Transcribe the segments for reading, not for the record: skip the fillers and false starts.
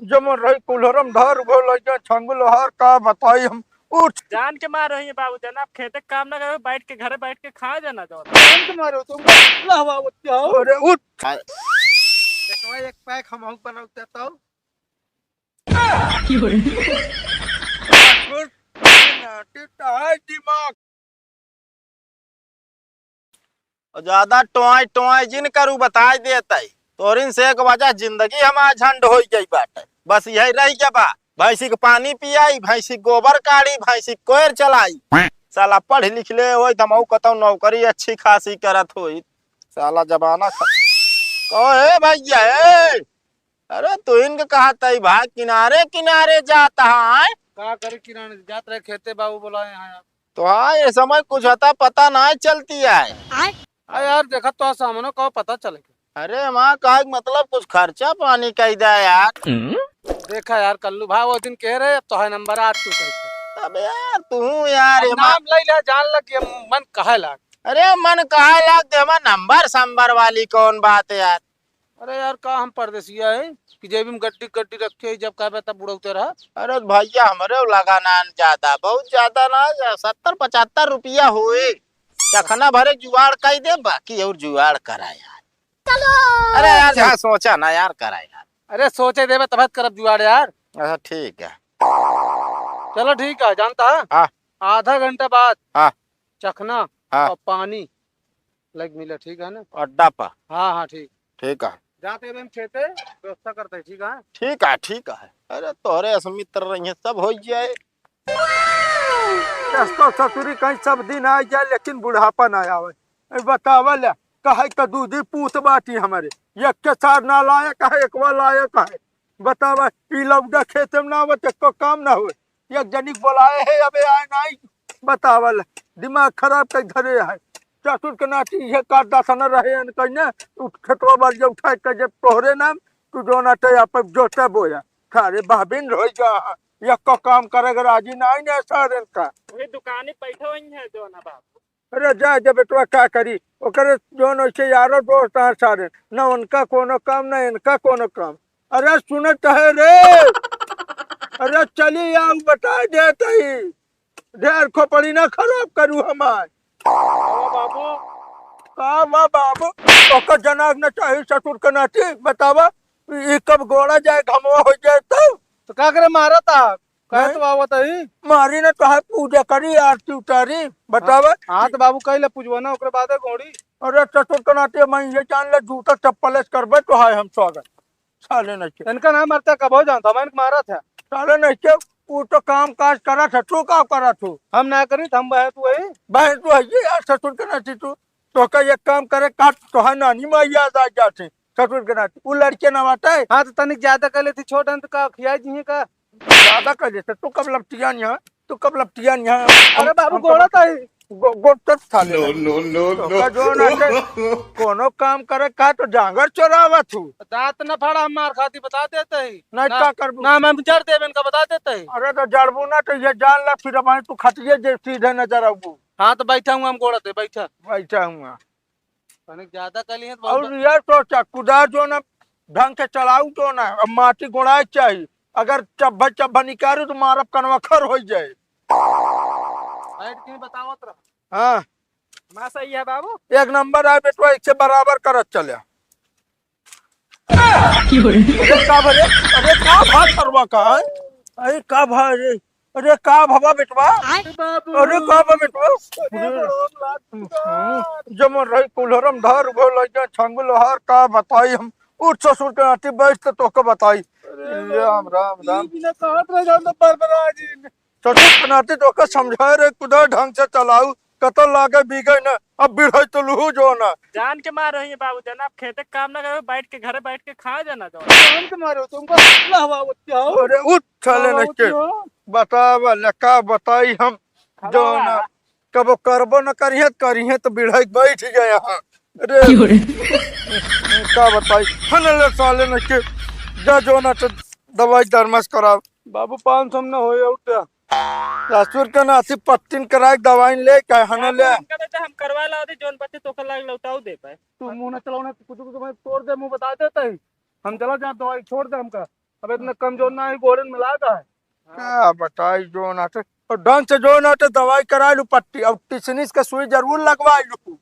जमन रही कुल्हरम धर गो लइका छंग लोहार का बताई हम उठ जान के मार रही है बाबू जान, आप खेते काम ना करो, बैठ के घरे बैठ के खा जाना जाओ। जान के मारो तुम लहवा बच्चा हो। अरे उठ देखो एक पैक हम बनाते तो दिमाग ज्यादा टोय टोय जिन करू बताई देते तोरिन से एक वजह जिंदगी हमार झंड हो गई बाटे। बस यही रही क्या बा, भैंसी के पानी पियाई, भैंसी गोबर काढ़ी, भैंसी कोयर चलाई। साला पढ़ लिख ले हो तमऊ कतौ नौकरी अच्छी खासी करत हो। साला जमाना कहे भैया ए, अरे तू इनके कहा तई भाई किनारे किनारे जाता है का करे किराने जात रहे खेते बाबू बुलाए यहाँ। तो हाँ ये समय कुछ होता पता नहीं चलती है। यार देखा तो सामने कहो पता चलेगा। अरे माँ कहा मतलब कुछ खर्चा पानी कही दे यार। देखा यार कल्लू भाई वो दिन कह रहे तो है नंबर आज तू कैसे। अब यार तू यार नाम ले ले जान लग मन कहे लाग। अरे मन कहा लाग दे नंबर संबर वाली कौन बात है यार। अरे यार का हम परदेसिया है कि जेब में गड्डी गड्डी रखे जब कहे तब बुढ़ौते रहा। अरे भैया हमारे लगाना ज्यादा बहुत ज्यादा ना 70-75 रुपया हुए चखना भरे जुगाड़ कही दे बाकी और जुगाड़ करा यार। अरे यार जहाँ सोचा ना यार करा यार। अरे सोचे देवे तब करब जुगाड़ यार। अच्छा ठीक है चलो ठीक है जानता है। हाँ आधा घंटा बाद हाँ चखना हाँ और पानी लग मिले ठीक है ना अड्डा पर। हाँ हाँ ठीक ठीक है जाते हम खेते व्यवस्था करते हैं ठीक है। ठीक है ठीक है। अरे तोरे मित्र रही सब हो जाए ससुरी कहीं सब दिन आ जाए लेकिन बुढ़ापा ना आवे। बतावल कहे का दूधी पूत बाटी हमारे एक के सार ना लाया कहे एक बार लाया कहे बतावा ई लौडा खेते में ना हो को काम ना हो। एक जनी बोलाए है अबे आए नहीं बतावल दिमाग खराब कर धरे है। ससुर के नाती ये काट दासन रहे कहीं खेतवा बार उठा के जब तोहरे नाम तू जो ना पे जोते बोया सारे भाभिन रह जा एक को काम करेगा राजी नहीं ना सारे का वही दुकाने बैठे हुई है जो ना बाबू। अरे जा जब बेटवा क्या करी ओकरे जोन वैसे यारो दोस्त है सारे न उनका कोनो काम न इनका कोनो काम। अरे सुनत है रे अरे चली आओ बता देते ही ढेर खोपड़ी ना खराब करू हमार बाबू का माँ बाबू ओकर जनाब न चाहिए ससुर के नाती बतावा ये कब गोड़ा जाए घमवा हो जाए तो क्या करे मारा था कहे तो बाबू बताई मारी ने तो है पूजा करी आरती उतारी बतावा। हाँ तो बाबू कही ले पूछवा ना ओकरे बाद घोड़ी। अरे ससुर के नाते मैं ये जान ले जूता चप्पल करबे तो है हम स्वागत साले नहीं इनका नाम मरता कब हो जानता मैं मारा था साले नहीं वो तो काम काज करा था तू का करा तू हम ना करी हम बह तू वही बहन तू है यार ससुर के नाते तू तो का एक काम करे काट तो है नानी माँ याद आ जाते ससुर के नाते वो लड़के नवाता है। हाँ तो तनिक ज्यादा कर लेती छोट अंत का खिया जी का ज्यादा कर देते तू कब लपटिया यहाँ तू कब लपटिया यहाँ। अरे बाबू गोड़ा था कोनो काम करे का तो जांगर चोरावा तू दांत न फाड़ा हम मार खाती बता देते ही नहीं क्या करबू ना मैं जड़ देवे इनका बता देते ही। अरे तो जड़बू ना तो ये जान ला फिर अब तू खटिए जे सीधे नजर आबू। हाँ तो बैठा हूँ हम गोड़ा थे बैठा बैठा हूँ तनिक ज्यादा कर लिए और यार तो कुदार जो ना ढंग से चलाऊ तो ना अब माटी गुड़ाए चाहिए अगर चब्बा चब्बा निकालू तो मारब कनवा खर हो जाए। बताओ हाँ माँ सही है बाबू। एक नंबर आए बेटवा एक से बराबर करत चले। अरे का भरे अरे का भा करवा का है अरे का भा रे अरे का भवा बेटवा अरे का भा बेटवा जमन रही कुल्हरम धर गो लइका छंग लोहार का बताई हम उठ ससुर के नाती बैठ तो को बताई राम राम राम ससुर के नाती तो को समझाए रे कुदा ढंग से चलाऊ कतो लागे बिगै न अब बिढ़ै तो लुहु जो ना जान के मार रही है बाबू जान, आप खेते काम ना करो, बैठ के घरे बैठ के खा जाना जाओ। जान के मारो तुमको लहवा बच्चा हो। अरे उठ चले न के बतावा लका बताई हम जो ना कबो करबो न करिए तो बिढ़ै बैठ गए यहाँ। अरे का बताई हनले साले न के जा जो ना तो दवाई दरमस कराओ बाबू 500 में हो उठा ससुर के नाती पत्तीन कराए दवाई ले का हनले हम करवा ला दे जोन बच्चे तो लाग लौटाऊ दे पाए तू मुंह न चलाओ ना कुछ मैं तोड़ दे मुंह बता देता है। हम चला जाए दवाई छोड़ दे हमका। अब इतना कमजोर ना है, गोरन मिला का है। क्या बताई जो नाटे और ढंग से जो नाटे दवाई करा लू पट्टी और टिसनिस का सुई जरूर लगवा लू।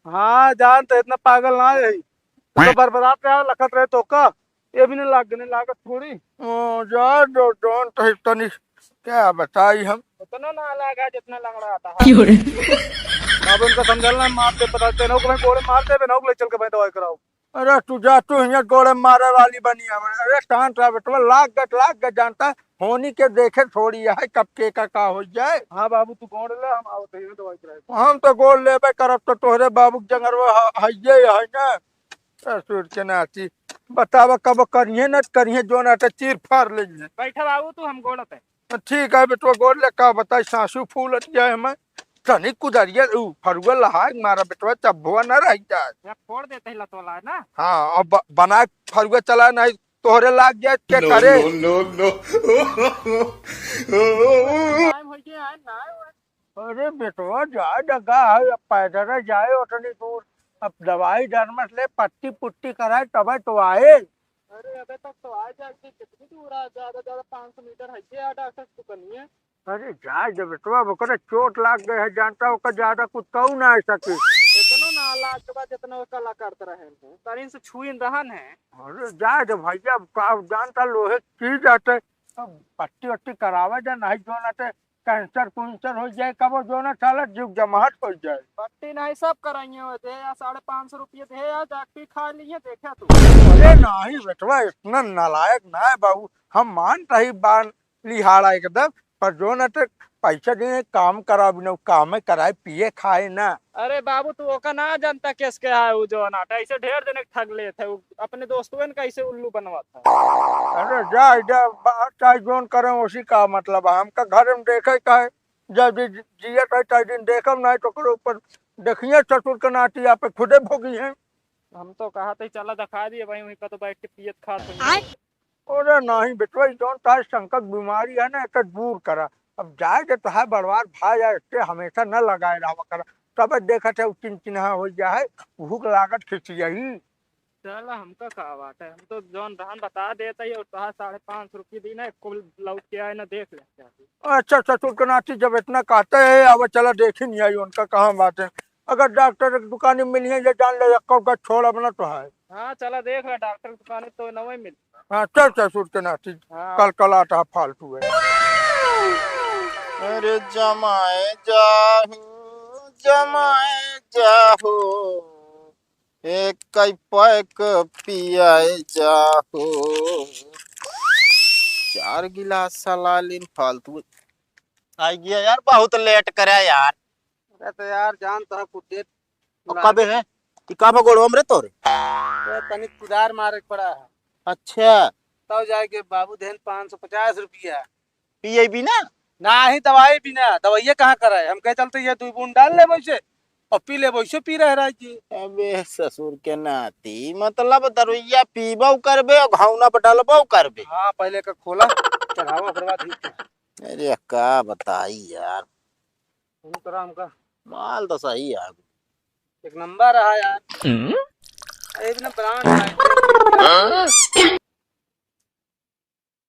हाँ जान तो इतना पागल ना है, तो बर्बाद रहा लखत रहे तो का ये भी नहीं लागने लागत थोड़ी। ओ जा दो डोंट तनी क्या बताई हम। उतना ना लगा जितना लग रहा था। अब उनका समझाना मारते बताते ना को गोरे मारते पे ना ले चल के भाई दवाई कराओ। अरे तू यहाँ गोड़े मारे वाली बनी है। अरे टांट रहा बेटवा लाग गट जानता है होनी के देखे थोड़ी है कब के का हो जाए। हाँ बाबू तू गोड़ ले, हम आवत है दवाई कराए। हम तो गोल लेबे करब तो तोहरे बाबू जंगरवा हइये है ना ससुर के नाती। बतावा कब करिए न करिए जो ना चीर फाड़ ले। बैठा बाबू तू, हम गोड़त है। ठीक है बेटवा गोल ले का बताई सासू फूल जाए हमें तनी कुदरिया फरुआ लहाग मारा बेटवा चब्बुआ न रह जाए। या फोड़ देते ही लतवाला है ना। हाँ और बना फरुआ चला नहीं तोहरे लाग जाए के करे। टाइम हो गया है ना। अरे बेटवा जा डगा है अब पैदल जाए उतनी दूर। अब दवाई डरमस ले पट्टी पुट्टी कराए तब तो आए। अरे अबे तक तो आ जाएगी, कितनी दूर है? ज्यादा 500 मीटर है डॉक्टर तो करनी है। अरे जा जब बेटवा बकरे चोट लाग गए है जानता हो ज्यादा कुछ कहू ना सके। इतना ना लाग के बाद जितना कला करते रहे हैं तरीन से छुइन रहन है। अरे जा जब भैया जानता लोहे चीज आते पट्टी वट्टी करावे जा नहीं जो ना कैंसर कुंसर हो जाए कब जो ना साला जीव जमाहट हो जाए। पट्टी नहीं सब कराइए होते या 550 रुपये थे या डॉक्टर खा लिए देखा तू। अरे नहीं बेटवा इतना नालायक ना है बाबू। हम मान रही बान लिहाड़ा एकदम पर जो ना पैसा देने काम करा बिना काम कराए पिए खाए ना। अरे बाबू तू ओका ना जानता किस के है वो जो नाटा ऐसे ढेर जने ठग ले थे वो अपने दोस्तों ने कैसे उल्लू बनवा था। अरे जा चाहे जोन करें उसी का मतलब है। हमका घर में देखे का है जब जिया का दिन देखम नहीं तो करो ऊपर देखिए ससुर के नाटी यहाँ पे खुदे भोगी है। हम तो कहा था चला दिखा दिए भाई वहीं का तो बैठ के पियत खा तो। अरे नहीं बेटवा जोन तार संकट बीमारी है ना एक दूर करा। अब जाए तो है बर्बाद भा जाए इससे हमेशा न लगाए रहा करा तब देखा थे चिन्ह हो जाए भूख लागत खिंची। चला हमका कहा बात है, हम तो जौन रहन बता देता ही और कहा 550 रुपये दी ना कुल लौट के आए ना देख ले। अच्छा ससुर के नाती जब इतना कहते है अब चला देख ही नहीं आई उनका कहाँ बात है। अगर डॉक्टर की दुकान में मिली है या जान ले का छोड़ अपना तो है। हाँ चला देख ले डॉक्टर की दुकान तो नवे मिल। हाँ चल ससुर के नाती हाँ। कल आता फालतू है। अरे जमाए जाहू एक कई पैक पियाए जाहू 4 गिलास सलालिन फालतू आ गया यार बहुत लेट करे यार। अरे तो यार जान तो कुछ देर कब है कि कब गोड़ो हमरे तोरे तनी कुदार मारे पड़ा है। अच्छा तब जाके बाबू देन 550 रुपया पिए भी ना ही दवाई भी ना दवाइये कहाँ कराए हम कह चलते ये 2 बूंद डाल ले वैसे और पी ले वैसे पी रहे राजी। अबे ससुर के नाती मतलब दरुइया पीबो करबे और घावना बटलबो करबे। हाँ पहले का खोला चढ़ावा ओकर बाद ही अरे का बताई यार फोन करा हमका माल तो सही है एक नंबर रहा यार एक ना ब्रांड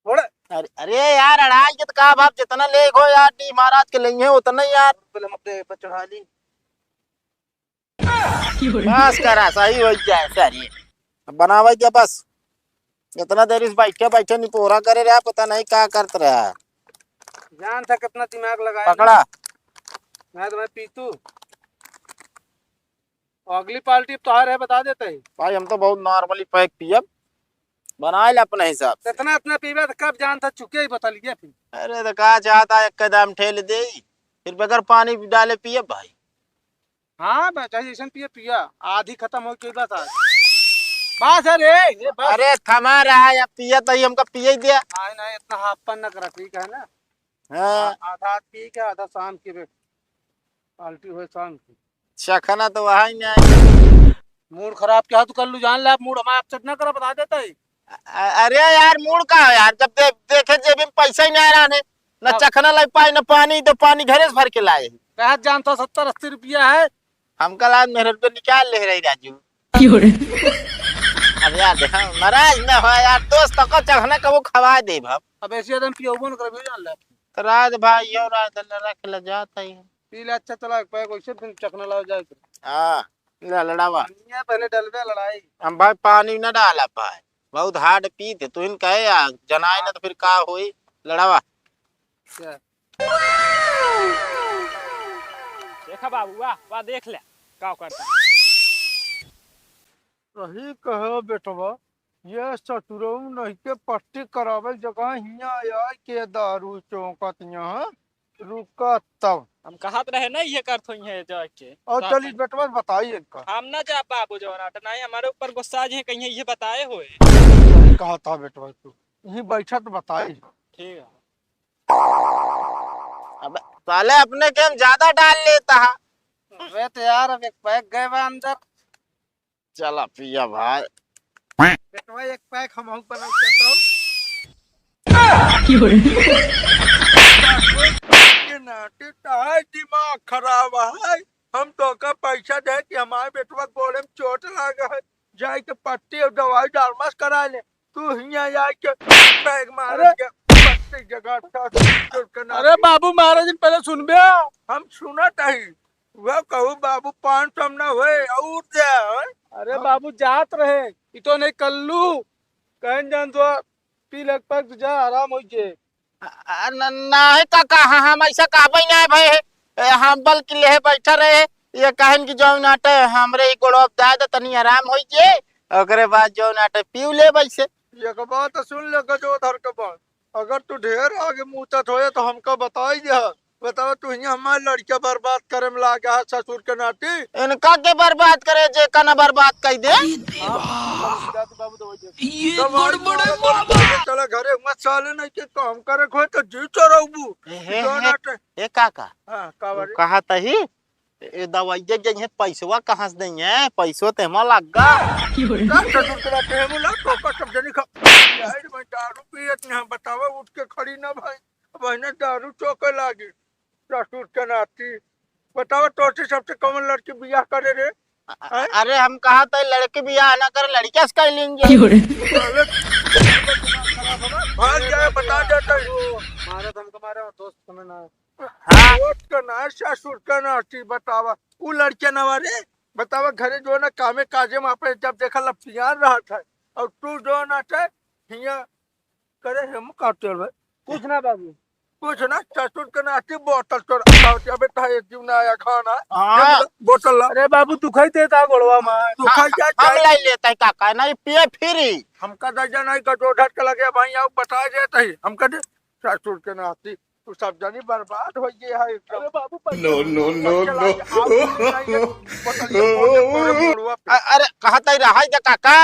थोड़ा। अरे यार अढ़ाई के तो कहा बाप जितना ले गो यार डी महाराज के लिए उतना यार हम अपने पर चढ़ा ली बस करा सही हो जाए सर बनावा क्या बस इतना देर इस बैठे नहीं पूरा करे रहा पता नहीं क्या करते रहा। जान था कितना दिमाग लगाया पकड़ा मैं तुम्हें पीतू अगली पार्टी तो है बता देते ही भाई हम तो बहुत नॉर्मली पैक पियब बना ले अपने हिसाब से। इतना इतना पीबे तो कब जान था चुके ही बता लिया फिर। अरे तो कहा चाहता एक कदम ठेल दे फिर बगैर पानी डाले पिए भाई। हाँ चाहिए पिए पिया आधी खत्म हो गई बस आज बस अरे बस। अरे थमा रहा है पिया तो ही हमका पिए ही दिया नहीं इतना हाफपन न करा ठीक है ना। हाँ आधा पी के आधा शाम की पार्टी हुए शाम की चखना तो वहाँ ही नहीं। मूड खराब क्या तो कर लू जान ले मूड हमारा अपसेट न करा बता देता ही। अरे यार मूड का है यार जब देखे जेब में पैसा ही नहीं आ रहा है न चखना लग पाए न पानी तो पानी घरे से भर के लाए कहा जानता 70-80 रुपया है हम कल आज मेरे रुपये निकाल ले रही राजू। अब यार देखा नाराज ना हो यार, दोस्त को चखना कबो खवा दे भब। अब ऐसे आदमी पियोबो न करबे जान ले। तो राज भाई और राज रख ले जाता ही। पी ले अच्छा चला पैक वैसे फिर चखना लाओ जाए। हां लड़ावा दुनिया पहले डलवे लड़ाई। हम भाई पानी न डाला पाए, बहुत हार्ड पी थे तू इन कहे यार जनाए ना तो फिर का होई लड़ावा। क्या देखा बाबू, वाह वाह, देख ले का करता। सही कहो बेटवा, ये ससुरऊ नहीं के पट्टी करावे जगह हिया आया के दारू चौकत यहाँ रुका तब। हम कहत रहे नहीं ये करथो है जाके। और चली बेटवा बताइए इनका। हम ना जा बाबू जो नाट नहीं हमारे ऊपर गुस्सा जी कहीं ये बताए हुए। सही कहा था बेटवा, तू यहीं बैठा तो बताई। ठीक है। अब साले अपने गेम ज्यादा डाल लेता है। वे तो यार अब एक पैक गए बा अंदर। चला पिया भाई। बेटवा एक पैक हम बना देता हूँ। नाटी ताई दिमाग खराब है। हम तो का पैसा दे कि हमारे बेटवा गोड़े में चोट लगा है, जाए के पट्टी और दवाई डालमस करा ले। तू हिया जाए के पैक मार के पट्टी जगह था। अरे बाबू महाराज जी पहले सुनबे। हम सुनत ही वह कहू बाबू 500 ना हुए और दे। अरे बाबू जात रहे ई तो नहीं कल्लू कहन जान तो पी ले पैक तुझा आराम होई जे। नहीं काका हम ऐसा कहबे नहीं भाई, हम बल्कि ले बैठा रहे ये कहन की जो नाटे हमरे ही गोड़ो दाए तो तनी आराम होई जे, ओकरे बाद जो नाटे पीऊ ले वैसे। एक बात सुन ले गजो धर के बात, अगर तू ढेर आगे मुँह तक होए तो हमको बताई दे। बताओ तू यहाँ हमारे लड़कियां बर्बाद करे में लागा है ससुर के नाती। इनका के बर्बाद करे जे का ना बर्बाद कर दे। बाबू तो ये गड़बड़े बाबा चला घरे मत साले नहीं के काम करे खोए तो जी चोरबू जो नाटे। ए काका हां का बारे कहा तही ए दवाई जे जे पैसवा कहां से देंगे, पैसो ते हम लगा ससुर के नाते हम ला तो का सब जनी खा यार मैं दारू पियत नहीं। बतावा उठ के खड़ी ना भाई, बहने दारू चौके लागी ससुर के नाती। बतावा तोते सबसे कौन लड़की बियाह करे रे? अरे हम कहा था लड़के बियाह ना कर लड़कियां से कर लेंगे। भाग जाए बता देता महाराज हमको मारे दोस्त समय ना। हाँ दोस्त का ना ससुर का नाती। बतावा वो लड़कियां ना रे। बतावा घरे जो ना कामे काजे में पे जब देखा लपियान रहा था और तू जो ना थे हिया करे हम काटल भाई कुछ ना बाबू कुछ ना ससुर के नाती बोतल तोड़ अबे तो एक जीव ना आया खाना हाँ बोतल ला अरे बाबू तू खाई देता गोड़वा मार। तू खा जा हम लाई लेता है काका नहीं पिए फिरी। हमका दर्जन नहीं का दो ढट के लगे भाई आओ बता देता ही हमका दे ससुर के नाती। तू सब जानी बर्बाद हो गई है एकदम। अरे बाबू नो नो नो नो अरे कहा था रहा जा काका।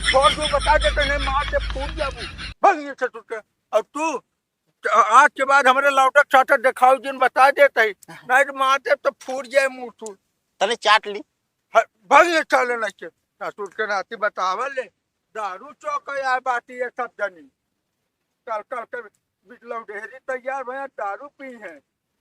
छोड़ दो बता देते हैं मार से फूट जाबू भाग ससुर के। और तू आज के बाद हमारे लौटक चाटक दिखाओ जिन बता देते ही नहीं तो मारते तो फूट जाए मुंह तू तने चाट ली भाग चले नहीं के ससुर के नाती बतावल ले दारू चौक यार बाटी है सब जनी कल कल के लौटेरी तैयार भैया दारू पी है।